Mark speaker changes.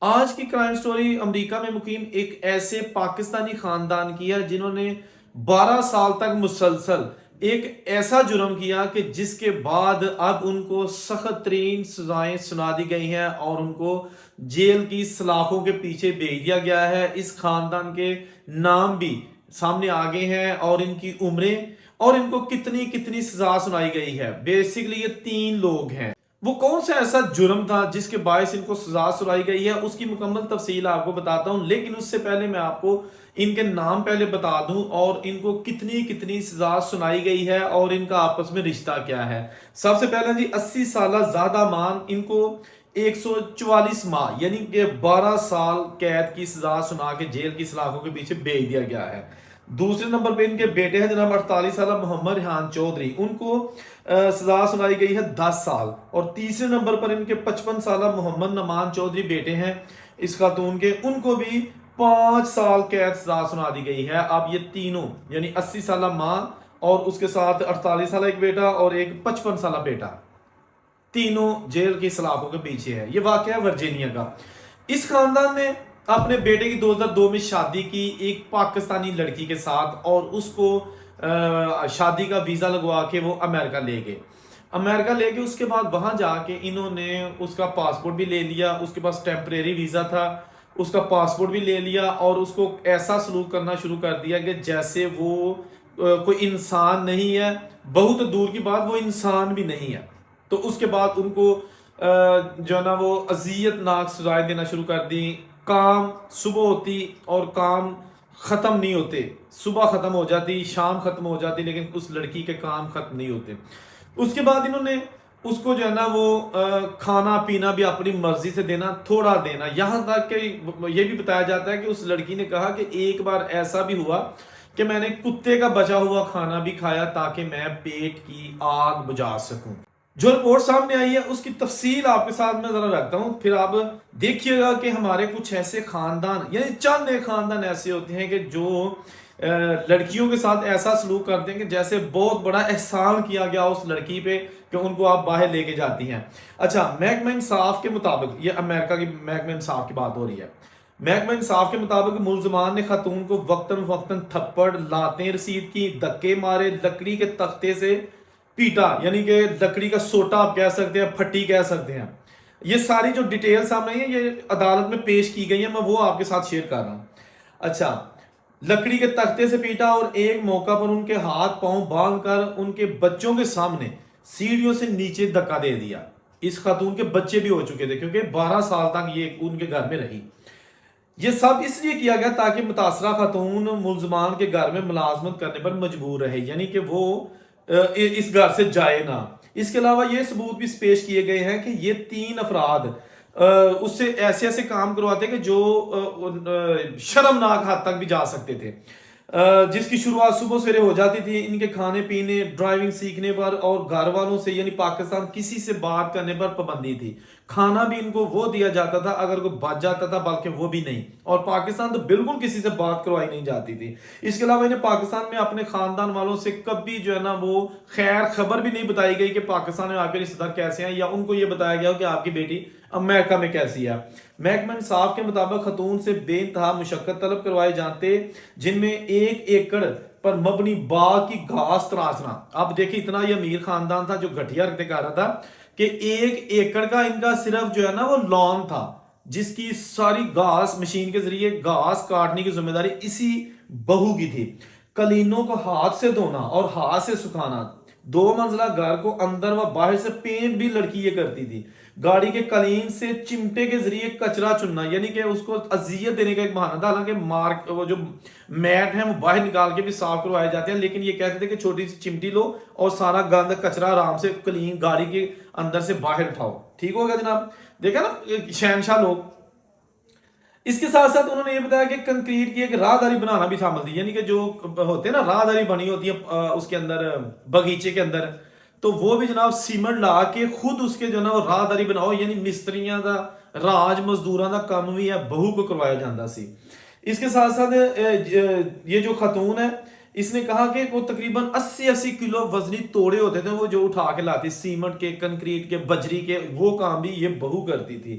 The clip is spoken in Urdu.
Speaker 1: آج کی کرائم سٹوری امریکہ میں مقیم ایک ایسے پاکستانی خاندان کی ہے جنہوں نے 12 سال تک مسلسل ایک ایسا جرم کیا کہ جس کے بعد اب ان کو سخت ترین سزائیں سنا دی گئی ہیں اور ان کو جیل کی سلاخوں کے پیچھے بھیج دیا گیا ہے۔ اس خاندان کے نام بھی سامنے آگے ہیں اور ان کی عمریں اور ان کو کتنی کتنی سزا سنائی گئی ہے۔ بیسیکلی یہ 3 لوگ ہیں۔ وہ کون سا ایسا جرم تھا جس کے باعث ان کو سزا سنائی گئی ہے، اس کی مکمل تفصیل آپ کو بتاتا ہوں، لیکن اس سے پہلے میں آپ کو ان کے نام پہلے بتا دوں اور ان کو کتنی کتنی سزا سنائی گئی ہے اور ان کا آپس میں رشتہ کیا ہے۔ سب سے پہلے جی 80 سالہ زادہ مان، ان کو 144 ماہ یعنی کہ 12 سال قید کی سزا سنا کے جیل کی سلاخوں کے پیچھے بھیج دیا گیا ہے۔ دوسرے نمبر پہ ان کے بیٹے ہیں جناب 48 سالہ محمد ریحان چودھری، ان کو سزا سنائی گئی ہے 10 سال۔ اور تیسرے نمبر پر ان کے 55 سالہ محمد نعمان چودھری بیٹے ہیں اس خاتون کے، ان کو بھی 5 سال قید سزا سنا دی گئی ہے۔ اب یہ تینوں یعنی 80 سالہ ماں اور اس کے ساتھ 48 سالہ ایک بیٹا اور ایک 55 سالہ بیٹا، تینوں جیل کی سلاخوں کے پیچھے ہے۔ یہ واقعہ ہے ورجینیا کا۔ اس خاندان نے اپنے بیٹے کی 2002 میں شادی کی ایک پاکستانی لڑکی کے ساتھ اور اس کو شادی کا ویزا لگوا کے وہ امریکہ لے گئے۔ امریکہ لے کے اس کے بعد وہاں جا کے انہوں نے اس کا پاسپورٹ بھی لے لیا، اس کے پاس ٹیمپریری ویزا تھا، اس کا پاسپورٹ بھی لے لیا اور اس کو ایسا سلوک کرنا شروع کر دیا کہ جیسے وہ کوئی انسان نہیں ہے، بہت دور کی بات وہ انسان بھی نہیں ہے۔ تو اس کے بعد ان کو جو ہے نا وہ اذیت ناک سزائیں دینا شروع کر دی۔ کام صبح ہوتی اور کام ختم نہیں ہوتے، صبح ختم ہو جاتی، شام ختم ہو جاتی، لیکن اس لڑکی کے کام ختم نہیں ہوتے۔ اس کے بعد انہوں نے اس کو جو ہے نا وہ کھانا پینا بھی اپنی مرضی سے دینا، تھوڑا دینا، یہاں تک کہ یہ بھی بتایا جاتا ہے کہ اس لڑکی نے کہا کہ ایک بار ایسا بھی ہوا کہ میں نے کتے کا بچا ہوا کھانا بھی کھایا تاکہ میں پیٹ کی آگ بجھا سکوں۔ جو رپورٹ سامنے آئی ہے اس کی تفصیل آپ کے ساتھ میں ذرا رکھتا ہوں، پھر آپ دیکھیے گا کہ ہمارے کچھ ایسے خاندان یعنی چند ایک خاندان ایسے ہوتے ہیں کہ جو لڑکیوں کے ساتھ ایسا سلوک کرتے ہیں کہ جیسے بہت بڑا احسان کیا گیا اس لڑکی پہ کہ ان کو آپ باہر لے کے جاتی ہیں۔ اچھا، محکمہ انصاف کے مطابق، یہ امریکہ کی محکمہ انصاف کی بات ہو رہی ہے، محکمہ انصاف کے مطابق ملزمان نے خاتون کو وقتاً فوقتاً تھپڑ، لاتیں رسید کی، دھکے مارے، لکڑی کے تختے سے پیٹا، یعنی کہ لکڑی کا سوٹا آپ کہہ سکتے ہیں، پھٹی کہہ سکتے ہیں۔ یہ ساری جو ڈیٹیل سامنے ہیں یہ عدالت میں پیش کی گئی ہیں، میں وہ آپ کے ساتھ شیئر کر رہا ہوں۔ اچھا، لکڑی کے تختے سے پیٹا اور ایک موقع پر ان کے ہاتھ پاؤں باندھ کر ان کے بچوں کے سامنے سیڑھیوں سے نیچے دھکا دے دیا۔ اس خاتون کے بچے بھی ہو چکے تھے کیونکہ 12 سال تک یہ ان کے گھر میں رہی۔ یہ سب اس لیے کیا گیا تاکہ متاثرہ خاتون ملزمان کے گھر میں ملازمت کرنے پر مجبور رہے، یعنی کہ وہ اس گھر سے جائے نہ۔ اس کے علاوہ یہ ثبوت بھی پیش کیے گئے ہیں کہ یہ 3 افراد اس سے ایسے ایسے کام کرواتے کہ جو شرمناک حد تک بھی جا سکتے تھے، جس کی شروعات صبح سویرے ہو جاتی تھی ان کے کھانے پینے، ڈرائیونگ سیکھنے پر اور گھر والوں سے یعنی پاکستان کسی سے بات کرنے پر پابندی تھی۔ کھانا بھی ان کو وہ دیا جاتا تھا اگر کوئی بچ جاتا تھا، بلکہ وہ بھی نہیں، اور پاکستان تو بالکل کسی سے بات کروائی نہیں جاتی تھی۔ اس کے علاوہ انہیں پاکستان میں اپنے خاندان والوں سے کبھی جو ہے نا وہ خیر خبر بھی نہیں بتائی گئی کہ پاکستان میں آپ کے رشتہ دار کیسے ہیں، یا ان کو یہ بتایا گیا کہ آپ کی بیٹی امریکہ میں کیسی ہے۔ محکمہ انصاف کے مطابق خاتون سے بے انتہا مشقت طلب کروائے جاتے، جن میں 1 ایکڑ پر مبنی باغ کی گھاس تراشنا۔ اب دیکھیں اتنا یہ امیر خاندان تھا جو گھٹیا رکھتے کر رہا تھا کہ 1 ایکڑ کا ان کا صرف جو ہے نا وہ لان تھا، جس کی ساری گھاس مشین کے ذریعے گھاس کاٹنے کی ذمہ داری اسی بہو کی تھی۔ قلینوں کو ہاتھ سے دھونا اور ہاتھ سے سکھانا، 2 منزلہ گھر کو اندر و باہر سے پینٹ بھی لڑکی یہ کرتی تھی۔ گاڑی کے قلین سے چمٹے کے ذریعے کچرا چننا، یعنی کہ اس کو اذیت دینے کا ایک بہانہ تھا، حالانکہ وہ جو میٹ ہیں وہ باہر نکال کے بھی صاف کروائے جاتے ہیں، لیکن یہ کہتے تھے کہ چھوٹی سی چمٹی لو اور سارا گند کچرا آرام سے کلین گاڑی کے اندر سے باہر اٹھاؤ، ٹھیک ہوگا جناب۔ دیکھا نا شہنشاہ لوگ۔ اس کے ساتھ ساتھ انہوں نے یہ بتایا کہ کنکریٹ کی ایک راہداری بنانا بھی شامل تھی، یعنی کہ جو ہوتے ہیں نا راہداری بنی ہوتی ہے اس کے اندر باغیچے کے اندر، تو وہ بھی جناب سیمنٹ لا کے خود اس کے جو نا وہ راہداری بناؤ، یعنی مستریاں دا راج مزدوراں دا کام بھی ہے بہو کو کروایا جاتا سی۔ اس کے ساتھ ساتھ یہ جو خاتون ہے اس نے کہا کہ وہ تقریباً 80 کلو وزنی توڑے ہوتے تھے وہ جو اٹھا کے لاتی، سیمنٹ کے، کنکریٹ کے، بجری کے، وہ کام بھی یہ بہو کرتی تھی۔